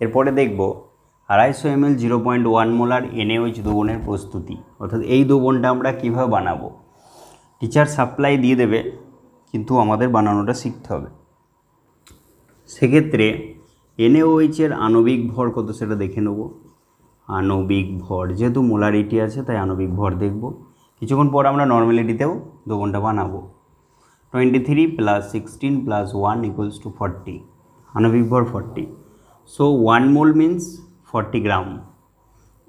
এরপরে দেখব 250 ml 0.1 molar NaOH দ্রবণের প্রস্তুতি, অর্থাৎ এই দ্রবণটা আমরা কীভাবে বানাবো। টিচার সাপ্লাই দিয়ে দেবে, কিন্তু আমাদের বানানোটা শিখতে হবে। সেক্ষেত্রে NaOH এর আণবিক ভর কত সেটা দেখে নেব। আণবিক ভর, যেহেতু মোলারিটি আছে তাই আণবিক ভর দেখব। কিছুক্ষণ পর আমরা নর্মালিটিতেও দ্রবণটা বানাবো। 23 + 16 + 1 = 40, আণবিক ভর 40। সো 1 মোল মিন্স 40 গ্রাম।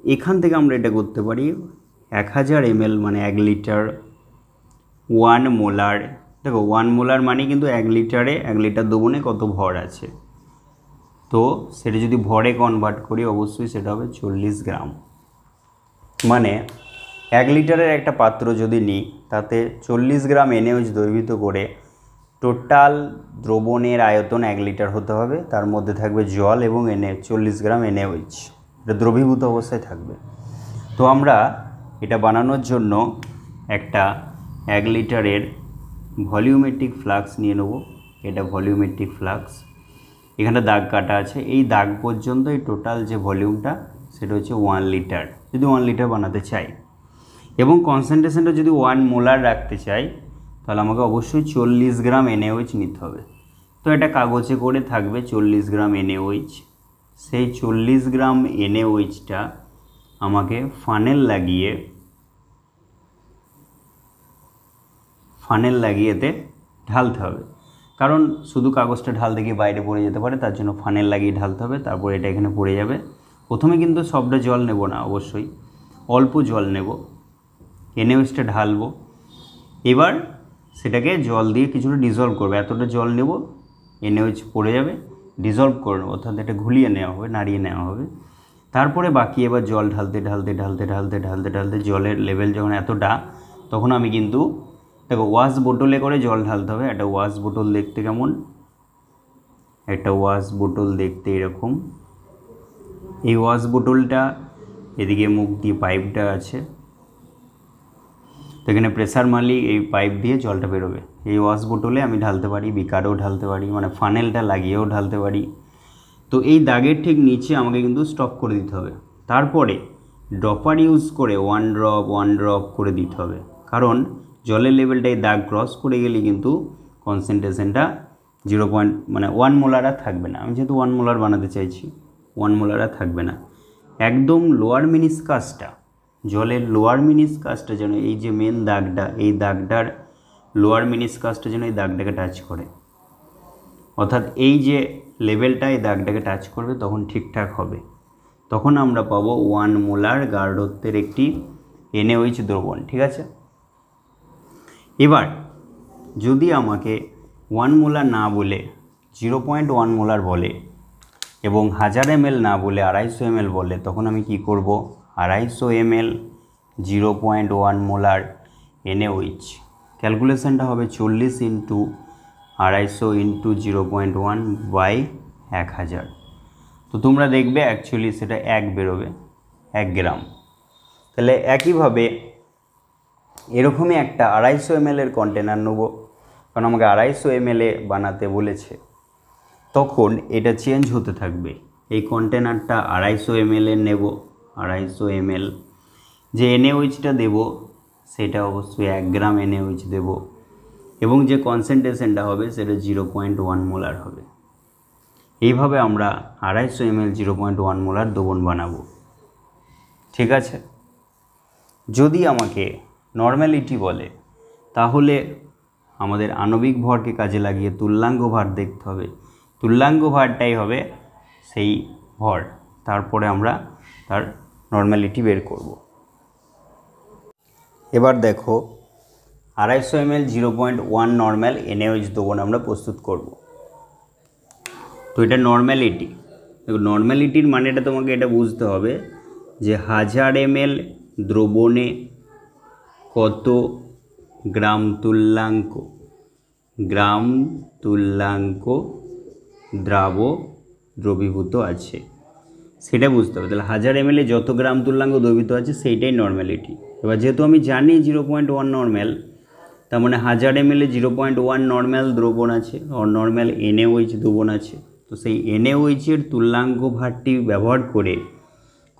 এখান থেকে আমরা এটা করতে পারি 1000 ml মানে 1 লিটার। 1 মোলার, দেখো 1 মোলার মানে কিন্তু 1 লিটারে 1 লিটার দ্রবণে কত ভর আছে, তো সেটা যদি ভরে কনভার্ট করি অবশ্যই সেটা হবে 40 গ্রাম। মানে 1 লিটারের একটা পাত্র যদি নিই তাতে 40 গ্রাম NaOH দ্রবীভূত করে টোটাল দ্রবণের আয়তন 1 লিটার হতে হবে। তার মধ্যে থাকবে জল এবং 40 গ্রাম NaOH, এটা দ্রবীভূত অবস্থায় থাকবে। তো আমরা এটা বানানোর জন্য একটা 1 লিটারের ভলিউমেট্রিক ফ্লাক্স নিয়ে নেব। এটা ভলিউমেট্রিক ফ্লাক্স, এখানে দাগ কাটা আছে, এই দাগ পর্যন্ত এই টোটাল যে ভলিউমটা সেটা হচ্ছে 1 লিটার, যদি 1 লিটার বানাতে চাই। এবং কনসেন্ট্রেশনটা যদি 1 মোলার রাখতে চাই তাহলে আমাকে অবশ্যই 40 গ্রাম NaOH নিতে হবে। তো এটা কাগজে করে থাকবে 40 গ্রাম NaOH। সেই 40 গ্রাম NaOHটা আমাকে ফানেল লাগিয়ে এতে ঢালতে হবে, কারণ শুধু কাগজটা ঢালতে গিয়ে বাইরে পড়ে যেতে পারে, তার জন্য ফানেল লাগিয়ে ঢালতে হবে। তারপর এটা এখানে পড়ে যাবে। প্রথমে কিন্তু সবটা জল নেব না, অবশ্যই অল্প জল নেব, NaOHটা ঢালবো। এবার সেটাকে জল দিয়ে কিছুটা ডিজলভ করবে, এতটা জল নেব, NaOH পড়ে যাবে, ডিজলভ করে নেব, অর্থাৎ এটা ঘুলিয়ে নেওয়া হবে, নাড়িয়ে নেওয়া হবে। তারপরে বাকি এবার জল ঢালতে জলের লেভেল যখন এতটা, তখন আমি কিন্তু দেখো ওয়াশ বোতলে করে জল ঢালতে হবে। একটা ওয়াশ বোতল দেখতে কেমন, একটা ওয়াশ বোতল দেখতে এরকম। এই ওয়াশ বোতলটা এদিকে মুখ দিয়ে পাইপটা আছে, তো এখানে প্রেসার মারলেই এই পাইপ দিয়ে জলটা বেরোবে। এই ওয়াশ বোতলে আমি ঢালতে পারি, বিকারেও ঢালতে পারি, মানে ফানেলটা লাগিয়েও ঢালতে পারি। তো এই দাগের ঠিক নিচে আমাকে কিন্তু স্টপ করে দিতে হবে। তারপরে ড্রপার ইউজ করে 1 ড্রপ করে দিতে হবে, কারণ জলের লেভেলটা এই দাগ ক্রস করে গেলে কিন্তু কনসেন্ট্রেশনটা 1 মোলার আর থাকবে না। আমি যেহেতু 1 মোলার বানাতে চাইছি, 1 মোলার আর থাকবে না। একদম লোয়ার মিনিসকাসটা, জলের লোয়ার মিনিসকাসটা যেন এই যে মেন দাগটা, এই দাগটার লোয়ার মিনিসকাসটা যেন এই দাগটাকে টাচ করে, অর্থাৎ এই যে লেভেলটা এই দাগটাকে টাচ করবে, তখন ঠিকঠাক হবে। তখন আমরা পাবো 1 মোলার গাঢ়ত্বের একটি NaOH দ্রবণ, ঠিক আছে। এবার যদি আমাকে 1 মোলার না বলে 0.1 মোলার বলে এবং 1000 ml না বলে 250 ml বলে, তখন আমি কি করব, 250 ml 0.1 মোলার NaOH, ক্যালকুলেশনটা হবে 40 × 250 × 0.1 / 1000। তো তোমরা দেখবে অ্যাকচুয়ালি সেটা 1 বেরোবে, 1 গ্রাম। তাহলে একইভাবে এরকমই একটা 250 ml এর কন্টেনার নেব, কারণ আমাকে 250 ml বানাতে বলেছে। তখন এটা চেঞ্জ হতে থাকবে। এই কন্টেনারটা 250 ml এর নেব, 250 ml। যে NaOHটা দেব সেটা অবশ্যই 1 গ্রাম NaOH দেব, এবং যে কনসেন্ট্রেশনটা হবে সেটা 0.1 মোলার হবে। এইভাবে আমরা 250 ml 0.1 মোলার দ্রবণ বানাবো, ঠিক আছে। যদি আমাকে নর্মালিটি বলে তাহলে আমাদের আণবিক ভরকে কাজে লাগিয়ে তুল্যাঙ্গ ভার দেখতে হবে। তুল্যাঙ্গ ভারটাই হবে সেই ভর, তারপরে আমরা তার নর্মালিটি বের করব। এবার দেখো 250 ml 0.1 নর্মাল NaOH দ্রবণ আমরা প্রস্তুত করব। তো এটা নর্মালিটি, দেখো নর্মালিটির মানেটা তোমাকে এটা বুঝতে হবে যে 1000 ml দ্রবণে কত গ্রাম তুল্যাঙ্ক দ্রবীভূত আছে সেটা বুঝতে হবে। তাহলে 1000 ml যত গ্রাম তুল্যাঙ্ক দ্রবীভূত আছে সেইটাই নর্মালিটি। এবার যেহেতু আমি জানি 0.1 নর্মাল, তার মানে 1000 ml 0.1 নর্মাল দ্রবণ আছে, নর্মাল NaOH দ্রবণ আছে। তো তো সেই NaOH এর তুল্যাঙ্ক ভারটি ব্যবহার করে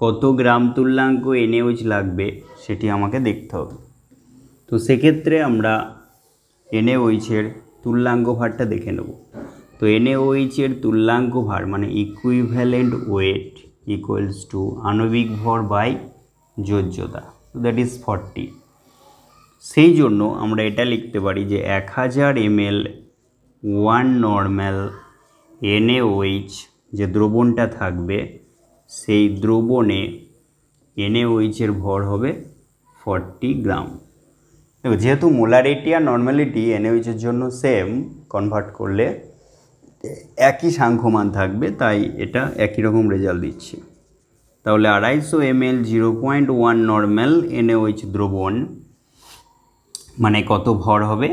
কত গ্রাম তুল্যাঙ্ক NaOH লাগবে সেটি আমাকে দেখতে হবে। তো সেক্ষেত্রে আমরা NaOH এর তুল্যাঙ্ক ভারটা দেখে নেব। তো NaOH এর তুল্যাঙ্ক ভার মানে ইকুইভ্যালেন্ট ওয়েট ইকুয়ালস টু আণবিক ভর বাই যোজ্যতা, তো দ্যাট ইজ 40। সেই জন্য আমরা এটা লিখতে পারি যে 1000 ml 1 নর্মাল NaOH যে দ্রবণটা থাকবে সেই দ্রবণে NaOH এর ভর হবে 40 গ্রাম। দেখো যেহেতু মোলারিটি আর নর্মালিটি NaOH এর জন্য সেম, কনভার্ট করলে একই সাংখ্যমান থাকবে, তাই এটা একই রকম রেজাল্ট দিচ্ছে। তাহলে 250 ml 0.1 নর্মাল NaOH দ্রবণ মানে কত ভর হবে?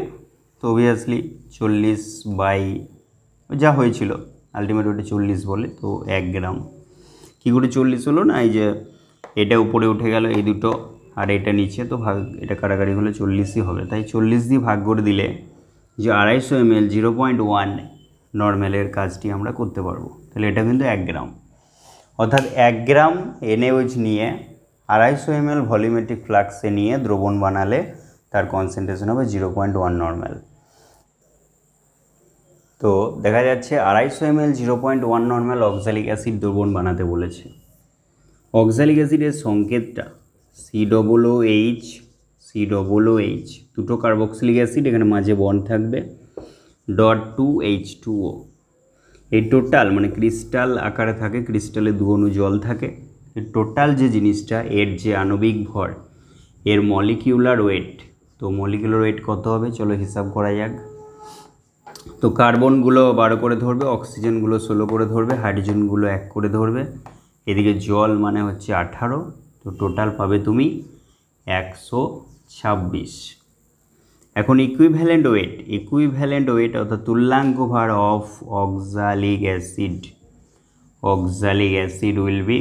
তো অবভিয়াসলি 40 বাই যা হয়েছিল আলটিমেট ওটা 40 বলে, তো 1 গ্রাম। কী করে 40 হলো না, এই যে এটা উপরে উঠে গেল এই দুটো আর এটা নিচে, তো ভাগ এটা কাটাকাটি হলে 40ই হবে, তাই 40 দিয়ে ভাগ করে দিলে যে 250 ml 0.1 নর্মালের কাজটি আমরা করতে পারবো। তাহলে এটা কিন্তু 1 গ্রাম, অর্থাৎ 1 গ্রাম NaOH নিয়ে 250 ml ভলিউমেট্রিক ফ্লাক্সে নিয়ে দ্রবণ বানালে তার কনসেন্ট্রেশন হবে 0.1 নর্মাল। তো দেখা যাচ্ছে 250 ml 0.1 নর্মাল অক্সালিক অ্যাসিড দ্রবণ বানাতে বলেছে। অক্সালিক অ্যাসিডের সংকেতটা COOH, দুটো কার্বক্সিলিক অ্যাসিড, এখানে মাঝে বন্ড থাকবে, .2H2O। এই টোটাল মানে ক্রিস্টাল আকারে থাকে, ক্রিস্টালে 2 অণু জল থাকে। এই টোটাল যে জিনিসটা এর যে আণবিক ভর এর মলিকিউলার ওয়েট, তো মলিকিউলার ওয়েট কত হবে চলো হিসাব করা যাক। তো কার্বনগুলো 12 করে ধরবে, অক্সিজেনগুলো 16 করে ধরবে, হাইড্রোজেনগুলো 1 করে ধরবে, এদিকে জল মানে হচ্ছে 18, তো টোটাল পাবে তুমি 126। এখন ইকুইভ্যালেন্ট ওয়েট অর্থাৎ তুল্যাঙ্ক ভার of oxalic acid will be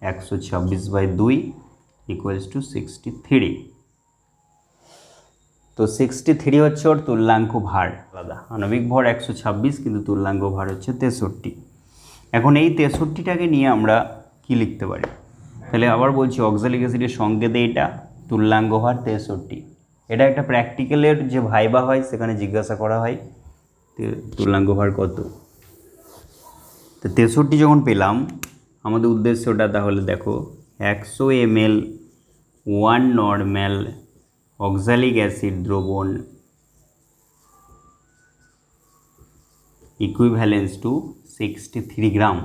126/2 equals to 63। তো 63 হচ্ছে ওর তুল্যাঙ্ক ভার, আলাদা আণবিক ভর 126 কিন্তু তুল্যাঙ্ক ভার হচ্ছে 63। এখন এই 63টাকে নিয়ে আমরা কি লিখতে পারি? তাহলে আবার বলছি অক্সালিক অ্যাসিডের সংকেতে এটা তুল্যাঙ্ক ভার 63। এটা একটা প্র্যাকটিক্যালের যে ভাইবা হয় সেখানে জিজ্ঞাসা করা হয় তুল্যাঙ্ক ভার কত। তো 63 যখন পেলাম আমাদের উদ্দেশ্যটা তাহলে দেখো 100 ml 1 নর্মাল অক্সালিক অ্যাসিড দ্রবণ ইকুইভ্যালেন্স টু 63 গ্রাম।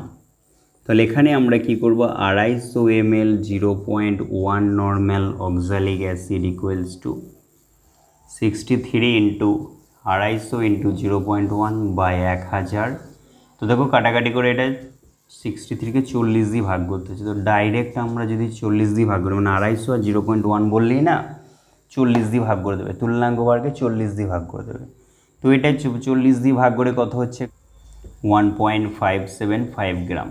তাহলে এখানে আমরা কি করব, 250 ml 0.1 normal oxalic acid equals to 63 into 250 into 0.1 by 1000। তো দেখো কাটাকাটি করে এটা 63কে 40 দিয়ে ভাগ করতে হচ্ছে, তো ডাইরেক্ট আমরা যদি 40 দিয়ে ভাগ করি মানে 250 আর 0.1 বললেই না 40 দিয়ে ভাগ করে দেবে, তুল্যাঙ্ক ভারকে 40 দিয়ে ভাগ করে দেবে। তো এটা 40 দিয়ে ভাগ করে কত হচ্ছে 1.575 গ্রাম।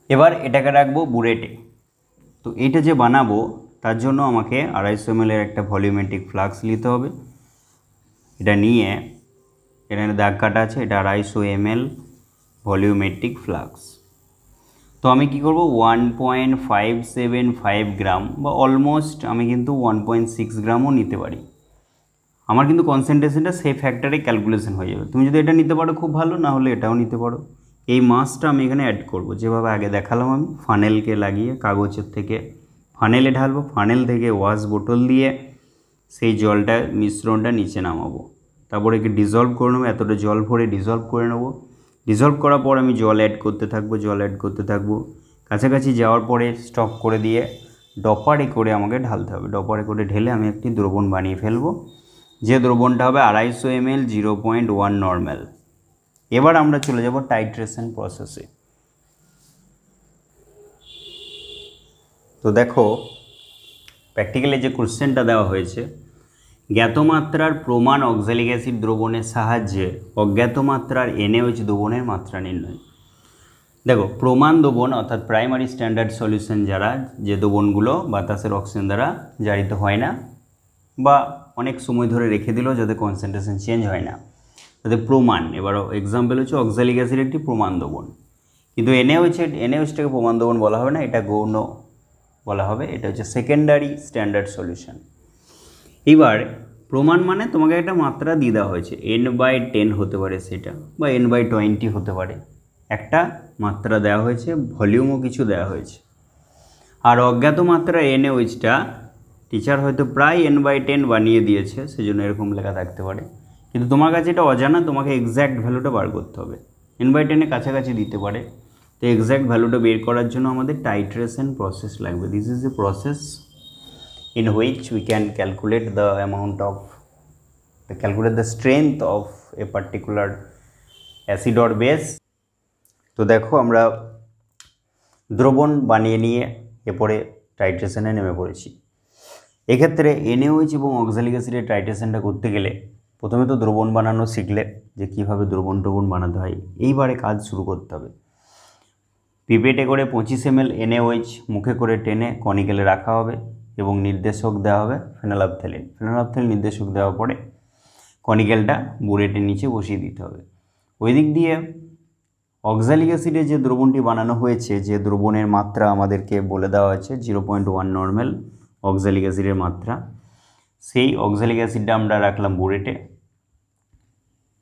এবার এটাকে রাখবো বুলেটে। তো এটা যে বানাবো তার জন্য আমাকে 250 ml এর একটা ভলিউমেট্রিক ফ্লাক্স নিতে হবে। এটা নিয়ে এখানে দাগ কাটা আছে, এটা 250 ml ভলিউমেট্রিক ফ্লাক্স। তো আমি কি করব 1.575 গ্রাম বা অলমোস্ট আমি কিন্তু 1.6 গ্রামও নিতে পারি। আমার কিন্তু কনসেন্ট্রেশনটা সেই ফ্যাক্টরে ক্যালকুলেশন হয়ে যাবে। তুমি যদি এটা নিতে পারো খুব ভালো, না হলে এটাও নিতে পারো। এই মাসটা আমি এখানে অ্যাড করব যেভাবে আগে দেখালাম, আমি ফানেলকে লাগিয়ে কাগজের থেকে ফানেলে ঢালবো, ফানেল থেকে ওয়াশ বোতল দিয়ে সেই জলটা মিশ্রণটা নিচে নামাবো, তারপরে একে ডিজলভ করে নেবো, এতটা জল ভরে ডিজলভ করে নেবো। ডিজলভ করার পর আমি জল অ্যাড করতে থাকবো, কাছাকাছি যাওয়ার পরে স্টপ করে দিয়ে ডপারে করে আমাকে ঢালতে হবে। ডপারে করে ঢেলে আমি একটি দ্রবণ বানিয়ে ফেলবো, যে দ্রবণটা হবে 250 ml 0.1 নর্মাল। এবার আমরা চলে যাব টাইট্রেশন প্রসেসে। তো দেখো প্র্যাকটিক্যালি যে কোশ্চেনটা দেওয়া হয়েছে, জ্ঞাত মাত্রার প্রমাণ অক্সালিক অ্যাসিড দ্রবণের সাহায্যে অজ্ঞাত মাত্রার NaOH দ্রবণের মাত্রা নির্ণয়। দেখো প্রমাণ দ্রবণ অর্থাৎ প্রাইমারি স্ট্যান্ডার্ড সলিউশন যারা, যে দ্রবণগুলো বাতাসের অক্সিজেন দ্বারা জারিত হয় না বা অনেক সময় ধরে রেখে দিলেও যাতে কনসেন্ট্রেশন চেঞ্জ হয় না, প্রমাণ। এবার এক্সাম্পল হচ্ছে অক্সালিক অ্যাসিড একটি প্রমাণ দ্রবণ, কিন্তু এনএইচটাকে প্রমাণ দ্রবণ বলা হবে না, এটা গৌণ বলা হবে, এটা হচ্ছে সেকেন্ডারি স্ট্যান্ডার্ড সলিউশন। এবার প্রমাণ মানে তোমাকে একটা মাত্রা দিয়ে দেওয়া হয়েছে, n/10 হতে পারে সেটা, বা n/20 হতে পারে, একটা মাত্রা দেওয়া হয়েছে, ভলিউমও কিছু দেওয়া হয়েছে। আর অজ্ঞাত মাত্রা NaOH টিচার হয়তো প্রায় n/10 বানিয়ে দিয়েছে, সেজন্য এরকম লেখা থাকতে পারে, কিন্তু তোমার কাছে এটা অজানা, তোমাকে এক্স্যাক্ট ভ্যালুটা বার করতে হবে। n/10 কাছাকাছি দিতে পারে, তো এক্স্যাক্ট ভ্যালুটা বের করার জন্য আমাদের টাইট্রেশন প্রসেস লাগবে। This is a process in which we can calculate the strength of a particular acid or base। তো দেখো আমরা দ্রবণ বানিয়ে নিয়ে এরপরে টাইট্রেশনে নেমে পড়েছি। এক্ষেত্রে NaOH এবং অক্সালিক অ্যাসিডের টাইট্রেশনটা করতে গেলে প্রথমে তো দ্রবণ বানানো শিখলে, যে কীভাবে দ্রবণ বানাতে হয়। এইবারে কাজ শুরু করতে হবে। পিপেটে করে 25 ml NaOH মুখে করে টেনে কনিক্যালে রাখা হবে এবং নির্দেশক দেওয়া হবে ফেনলাফথ্যালিন। নির্দেশক দেওয়ার পরে কনিক্যালটা বুরেটের নিচে বসিয়ে দিতে হবে। ওই দিক দিয়ে অক্সালিক অ্যাসিডের যে দ্রবণটি বানানো হয়েছে, যে দ্রবণের মাত্রা আমাদেরকে বলে দেওয়া হয়েছে 0.1 নর্মাল অক্সালিক অ্যাসিডের মাত্রা, সেই অক্সালিক অ্যাসিডটা আমরা রাখলাম বুরেটে,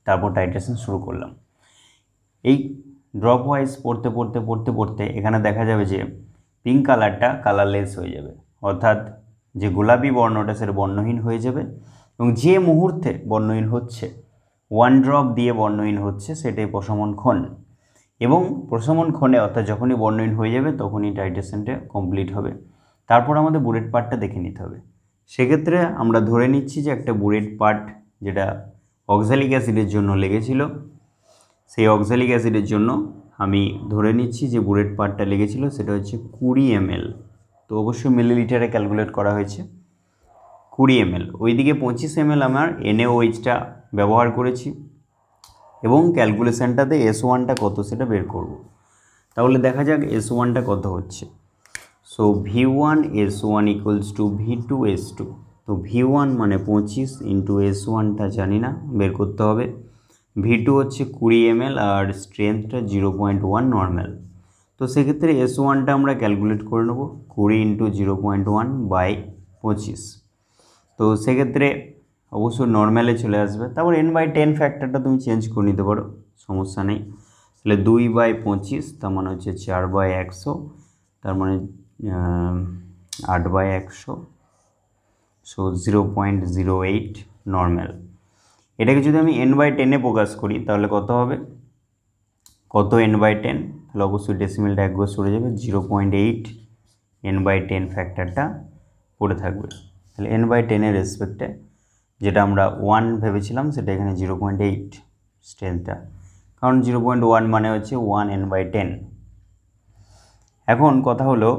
তারপর টাইট্রেশন শুরু করলাম। এই ড্রপ ওয়াইজ পড়তে এখানে দেখা যাবে যে পিঙ্ক কালারটা কালারলেস হয়ে যাবে, অর্থাৎ যে গোলাপি বর্ণটা সেটা বর্ণহীন হয়ে যাবে, এবং যে মুহূর্তে বর্ণহীন হচ্ছে, 1 ড্রপ দিয়ে বর্ণহীন হচ্ছে, সেটাই প্রশমন ক্ষণ। এবং প্রশমন ক্ষণে অর্থাৎ যখনই বর্ণহীন হয়ে যাবে তখনই টাইট্রেশনটা কমপ্লিট হবে। তারপর আমাদের বুরেট পার্টটা দেখে নিতে হবে। সেক্ষেত্রে আমরা ধরে নিচ্ছি যে একটা বুরেট পার্ট যেটা অক্সালিক অ্যাসিডের জন্য লেগেছিল, সেই অক্সালিক অ্যাসিডের জন্য আমি ধরে নিচ্ছি যে বুরেট পার্টটা লেগেছিল সেটা হচ্ছে 20 ml। তো অবশ্যই মিলিলিটারে ক্যালকুলেট করা হয়েছে 20 ml। ওইদিকে 25 ml আমার NaOH ব্যবহার করেছি, এবং ক্যালকুলেশানটাতে S1টা কত সেটা বের করব। তাহলে দেখা যাক S1টা কত হচ্ছে। So V1 S1 = V2 S2। তো V1 মানে 25 ইন্টু S1টা জানি না, বের করতে হবে। V2 হচ্ছে 20 ml আর স্ট্রেংথটা 0.1 নর্মাল। তো সেক্ষেত্রে S1টা আমরা ক্যালকুলেট করে নেব 20 ইন্টু 0.1/25। তো সেক্ষেত্রে অবশ্যই নর্মালে চলে আসবে। তারপর n/10 ফ্যাক্টরটা তুমি চেঞ্জ করে নিতে পারো, সমস্যা নেই। তাহলে 2/25 তার মানে হচ্ছে 4/100, তার মানে 8/100, সো 0.08 নর্মাল। এটাকে যদি আমি n/10 প্রকাশ করি তাহলে কত হবে, কত n/10, তাহলে অবশ্যই ডেসিমেলটা এক ঘর সরে যাবে, 0.8 n/10 ফ্যাক্টরটা পড়ে থাকবে। তাহলে n/10 এর রেসপেক্টে যেটা আমরা 1 ভেবেছিলাম সেটা এখানে 0.8 স্ট্রেংথটা, কারণ 0.1 মানে হচ্ছে 1 n/10। এখন কথা হলো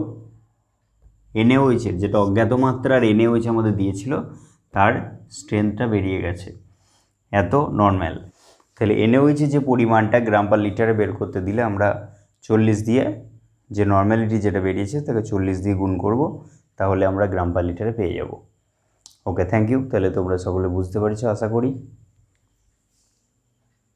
NaOH যেটা অজ্ঞাত মাত্রার NaOH আমাদের দিয়েছিল তার স্ট্রেংথটা বেরিয়ে গেছে এত নর্মাল। তাহলে NaOH যে পরিমাণটা গ্রাম পার লিটারে বের করতে দিলে আমরা 40 দিয়ে, যে নর্মালিটি যেটা বেরিয়েছে তাকে 40 দিয়ে গুণ করব, তাহলে আমরা গ্রাম পার লিটারে পেয়ে যাব। ওকে, থ্যাংক ইউ। তাহলে তোমরা সকলে বুঝতে পারছো আশা করি।